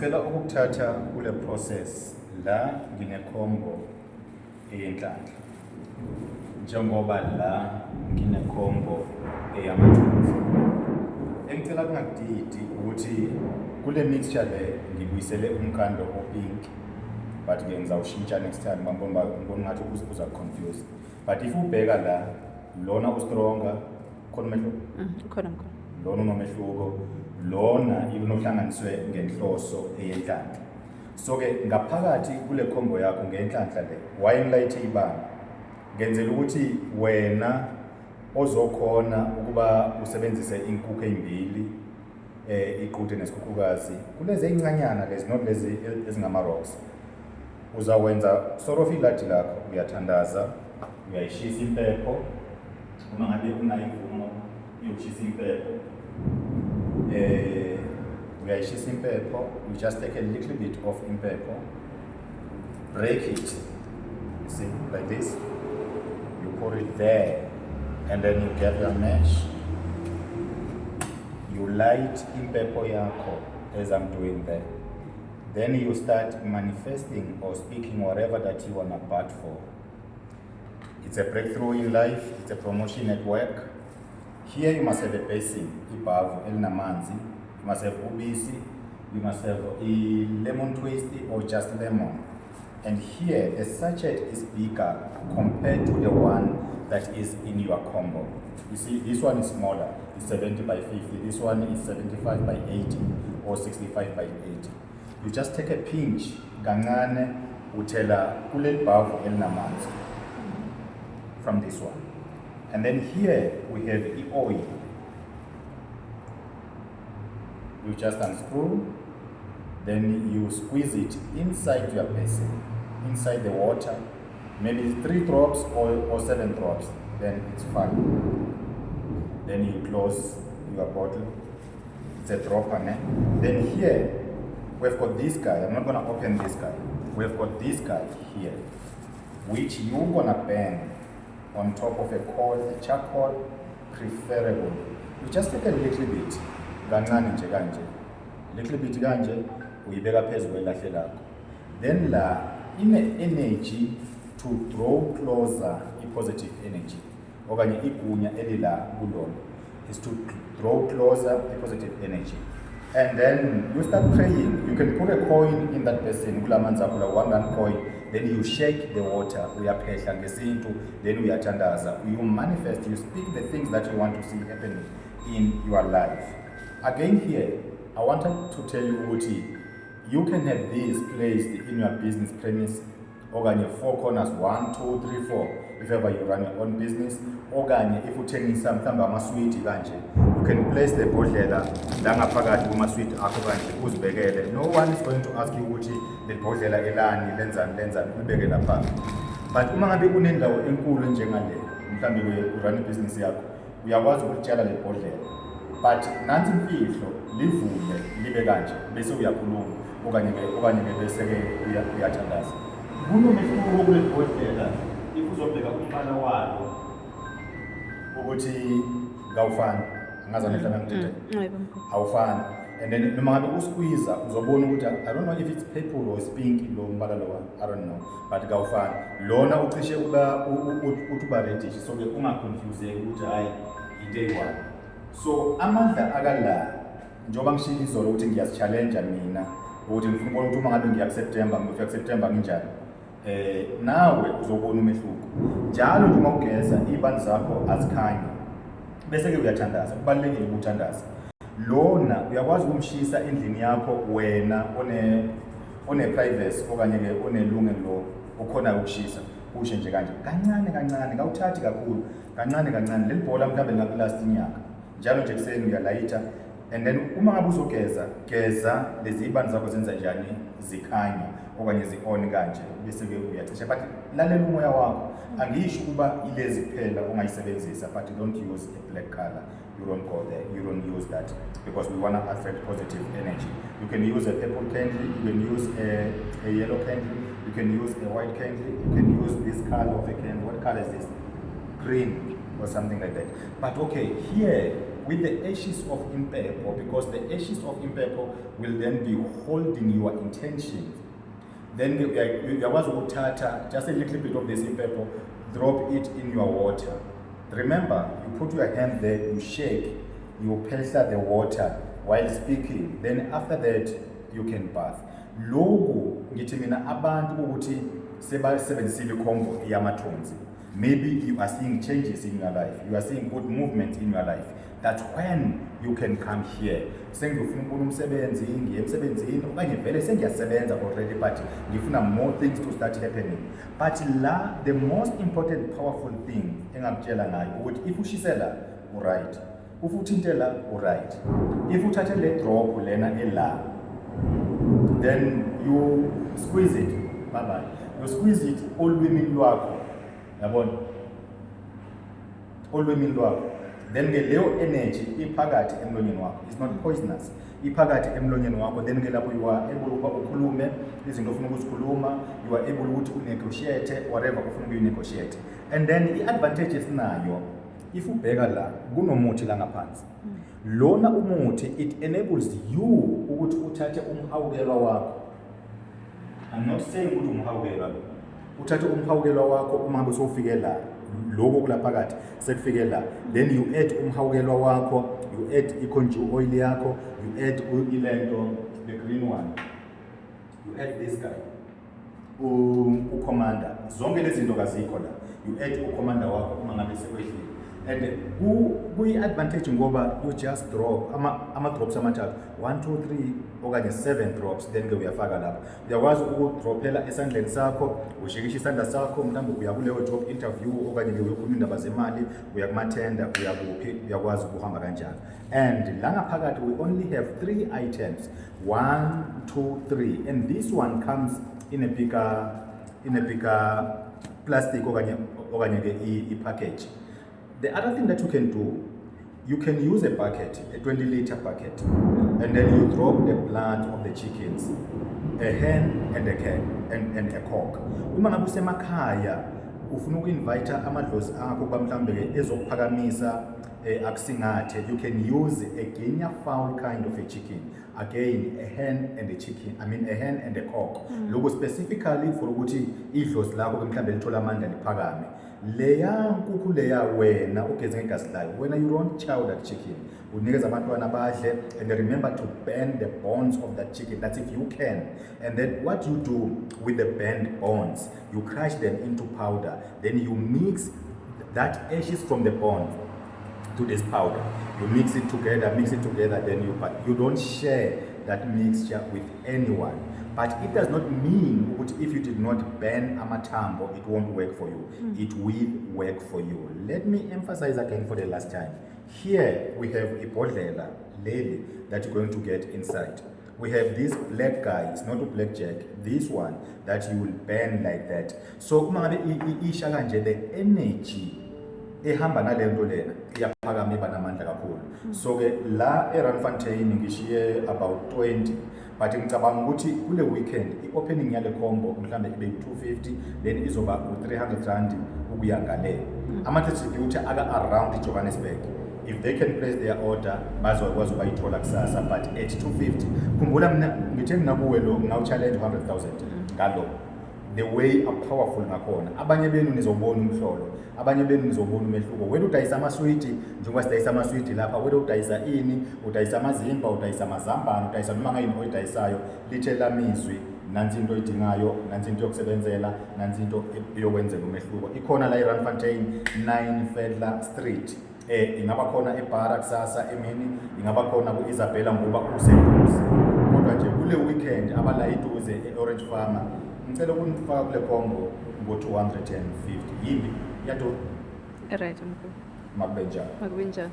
Ngicela ukuthatha kule process la nginekhombo eyenhlanhla. Njengoba la nginekhombo eyamathupha. Engicela kungakudidi ukuthi kule mixture le ngibuyisele umkhando opink, but ke ngizawushintsha next time ngibona ngathi uza confuse. But if ubheka la lona ustronger khona umehluko. Khona. Lona unomehluko, lona inohlanganiswe ngenhloso eyenhlanhla. So ke ngaphakathi kule combo yakho ngenhlanhla le wine light ibanga ngenzela ukuthi wena ozokhona ukuba usebenzise inkukhu ezimbili iqhuthe nesikhukhukazi kulezi ezincanyana lezi not lezi ezingama rocks. Uzawenza sort of ilathi lakho, uyathandaza, uyayishisa impepho uma ngabe unayo imvumo yokushisa impepho. Uyayishisa impepho, you just take a little bit of impepho, break it, you see, like this. You put it there, and then you get your mesh. You light impepho yako, as I'm doing there. Then you start manifesting or speaking whatever that you want to bat for. It's a breakthrough in life, it's a promotion at work. Here you must have a basin, ibavu elinamanzi. You must have ubisi, you must have a lemon twist or just lemon. And here the sachet is bigger compared to the one that is in your combo. You see, this one is smaller, it's 70 by 50. This one is 75 by 80 or 65 by 80. You just take a pinch, kancane, utela kuleli bavu elinamanzi from this one. And then here we have the oil. You just unscrew, then you squeeze it inside your basin, inside the water. Maybe 3 drops or 7 drops, then it's fine. Then you close your bottle. It's a dropper, né? Then here, we've got this guy. I'm not gonna open this guy. We've got this guy here, which you're gonna burn on top of a charcoal, preferable. You just take a little bit, kancane nje kanje, little bit kanje, uyibeka phezu kwelahle lakho. Then la ine-energy to draw closer i-positive energy, okanye igunya elila kulona is to draw closer a-positive energy. And then you start praying. You can put a coin in that basin, kulamanzi akho la 1 rand coin. Then you shake the water, uyaphehla ngesintu, then uyathandaza, you manifest, you speak the things that you want to see happen in your life. Again here, I wanted to tell you ukuthi you can have this placed in your business premise, okanye 4 corners, 1, 2, 3, 4, if ever you run your own business, okanye if uthengisa mhlawumbe amaswiti kanje, you can place the bhodlela la ngaphakathi kumaswiti akho kanje uzibekele. No one is going to ask you ukuthi le bhodlela elani lenzani ulibeke lapha. But uma ngabe kunendawo enkulu njengale, mhlawumbe urun business yakho, uyakwazi ukutshala le bhodlela. But nansi imfihlo livule libe kanje bese uyakhuluma okanye bese ke uyathandaza. Kunomehluko kule bhodlela if uzobheka umbala walo ukuthi ngawufani, ngazana mhlawumbe ngithethe. Awufani. And then noma ngabe usqueeze uzobona ukuthi I don't know if it's purple or it's pink lo mbala lo, I don't know, but ngawufani. Lona ucishe uthi uba reddish, so ke ungaconfuse ukuthi hayi into eyi-one. So amandla akala njengoba ngishilo izolo ukuthi ngiyasi-challenge mina ukuthi ngifuna ukubona ukuthi uma ngabe ngiya kuSeptember ngifika kuSeptember nginjani. Nawe uzobona umehluko. Njalo nje uma ugeza izibani zakho azikhanyi. Bese ke uyathandaza. Kubalulekile ukuthandaza. Lona uyakwazi ukumshisa endlini yakho wena one privacy okanye ke onelungelo ukhona ukushisa. Kushe nje kanje kancane ngawuthathi kakhulu. Kancane leli bhola mhlawumbe lingakulast inyanga. Njalo nje kuseni uyalayita. And then uma ngabe uzogeza, geza lezi ibani zakho zenza njani zikhanya okanye zi-on kanje bese ke uyacisha. But lalela umoya wakho. Angisho ukuba ilezi kuphela ongayisebenzisa, but don't use a black color. You don't go there. You don't use that because we want to attract positive energy. You can use a purple candle, you can use a yellow candle, you can use a white candle, you can use this color of a candle. What color is this? Green or something like that. But okay, here with the ashes of impepo, because the ashes of impepo will then be holding your intentions. Then uyakwazi ukuthatha just a little bit of this impepo, drop it in your water. Remember, you put your hand there, you shake, you pressure the water while speaking. Then after that, you can bath. Loku ngithi mina abantu ukuthi sebasebenzisile ikhombo yamathunzi. Maybe you are seeing changes in your life. You are seeing good movement in your life. That's when you can come here. Sengifuna ukubona umsebenzi, ngiye emsebenzini okanye vele sengiyasebenza already but ngifuna more things to start happening. But la the most important powerful thing engakutshela ngayo ukuthi if ushisela right, if uthintela right, if uthathe le drop lena ela, then you squeeze it. Bye bye. You squeeze it olwimini lwakho. Yabona? Olwimini lwakho. Then ke leyo energy iphakathi emlonyeni wakho. It's not poisonous. Iphakathi emlonyeni wakho. Then ke lapho you are able ukuba ukhulume izinto ofuna ukuzikhuluma, you are able ukuthi unegotiate whatever ofuna ukuyinegotiate. And then i-advantage esinayo, if ubheka la kunomuthi la ngaphansi. Lona umuthi it enables you ukuthi uthathe umhawukelwa wakho. I'm not saying ukuthi umhawukelwa lo. Uthathe umhawukelwa wakho uma usofike la. Lokho kulaphakathi sekufike la, then you add umhawukelwa wakho, you add i-conjure oil yakho, you add ilento the green one, you add this guy ucommander, zonke lezi zinto kazikho la, you add ucommander wakho uma ngabe sekwehlile. And kuyi-advantage ngoba you just drop ama-drops amathathu 1 2 3 okanye 7 drops, then ke uyafaka lapha. Uyakwazi ukudrophela esandleni sakho, ushikisha isandla sakho, mhlawumbe uya kuleyo job interview okanye ke uyokhuluma indaba zemali, uya kuma-tender, uyakuphi, uyakwazi ukuhamba kanjalo. And la ngaphakathi we only have 3 items, 1 2 3, and this one comes in a bigger plastic okanye ke i-package. The other thing that you can do, you can use a bucket, a 20-liter bucket, and then you drop the blood of the chickens, a hen and a cat and a cock. Uma ngabe usemakhaya ufuna uku-invite amadlozi akho mhlawumbe ke ezokuphakamisa akusingathe, you can use a guinea fowl kind of a chicken. Again, a hen and a chicken, a hen and a cock. Logo specifically for ukuthi idlozi lakho ke mhlawumbe lithola amandla liphakame. Leya nkukhu leya wena ugeze ngegazi layo, wena you don't chow that chicken, unikeza abantwana badle. And remember to burn the bones of that chicken, that's if you can. And then what you do with the burnt bones, you crush them into powder, then you mix that ashes from the bone to this powder, you mix it together, then you don't share that mixture with anyone. But it does not mean that if you did not burn amathambo, it won't work for you. It will work for you. Let me emphasize again for the last time. Here we have a bodlela, lady, that you're going to get inside. We have this black guy, it's not a blackjack, this one that you will burn like that. So the energy ehamba nale nto lena iyaphakama iba namandla kakhulu. So ke la eRandfontein ngishiye about 20, but ngicabanga ukuthi kule weekend i-opening yale combo mhlambe ibe 250, then izoba u300 rand ukuya ngale. Ama-distributor around Johannesburg, if they can place their order bazokwazi bayithola kusasa, but at 250 khumbula mina ngithe mina kuwe lo ngawuchallenge 100,000 ngalo. The way are powerful nakhona. Abanye benu nizobona umhlolo, abanye benu nizobona umehluko. Wena udayisa amaswiti njengoba sidayisa amaswiti lapha, wena udayisa ini, udayisa amazimba, udayisa amazambane, udayisa noma ngayini oyidayisayo, lithe lamizwi, nansi into oyidingayo, nansi into yokusebenzela, nansi into eyokwenzela umehluko. Ikhona la eRandfontein 9 Fedler Street. Ingaba khona eBara kusasa emini, ingaba khona ku-Isabella ngoba useduze. Kodwa nje kule weekend abala iduze eOrange Farmer, ngicela ukunifaka kule combo ngo-250. Yini? Yadura? Right, mkhulu. Makube njalo. Makube njalo.